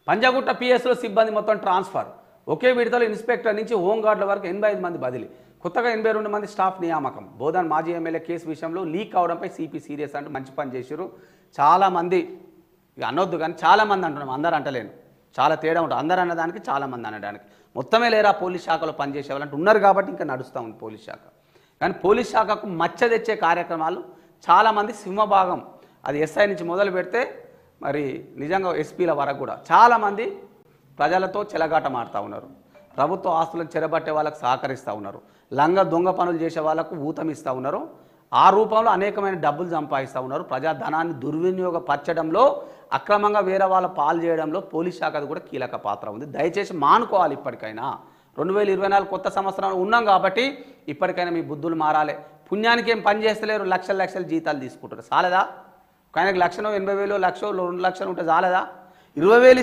పంజాగుట్ట పిఎస్లో సిబ్బంది మొత్తం ట్రాన్స్ఫర్. ఒకే విడతలో ఇన్స్పెక్టర్ నుంచి హోంగార్డుల వరకు 85 మంది బదిలీ. కొత్తగా 82 మంది స్టాఫ్ నియామకం. బోధన్ మాజీ ఎమ్మెల్యే కేసు విషయంలో లీక్ అవడంపై సిపి సీరియస్ అంటూ మంచి పని చేశారు. చాలామంది ఇక అనొద్దు కానీ చాలామంది అంటున్నాం, అందరూ అంటలేను, చాలా తేడా ఉంటుంది. అందరూ అన్నదానికి చాలామంది అనడానికి. మొత్తమే లేరా పోలీస్ శాఖలో పనిచేసే వాళ్ళంటే ఉన్నారు కాబట్టి ఇంకా నడుస్తూ ఉంది పోలీస్ శాఖ. కానీ పోలీస్ శాఖకు మచ్చ తెచ్చే కార్యక్రమాలు చాలామంది సింహభాగం, అది ఎస్ఐ నుంచి మొదలు పెడితే మరి నిజంగా ఎస్పీల వరకు కూడా చాలామంది ప్రజలతో చెలగాట మాడుతూ ఉన్నారు. ప్రభుత్వ ఆస్తులను చెరబట్టే వాళ్ళకు సహకరిస్తూ ఉన్నారు. లంగ దొంగ పనులు చేసే వాళ్ళకు ఊతమిస్తూ ఉన్నారు. ఆ రూపంలో అనేకమైన డబ్బులు సంపాదిస్తూ ఉన్నారు. ప్రజాధనాన్ని దుర్వినియోగపరచడంలో, అక్రమంగా వేరే వాళ్ళ పాలు చేయడంలో పోలీస్ శాఖది కూడా కీలక పాత్ర ఉంది. దయచేసి మానుకోవాలి. ఇప్పటికైనా 2024 కొత్త సంవత్సరంలో ఉన్నాం కాబట్టి ఇప్పటికైనా మీ బుద్ధులు మారాలి. పుణ్యానికి ఏం పని చేస్తలేరు, లక్షల లక్షల జీతాలు తీసుకుంటారు. చాలదా? ఆయనకు 1,80,000 1,00,000 2 లక్షలు ఉంటే చాలదా? 20,000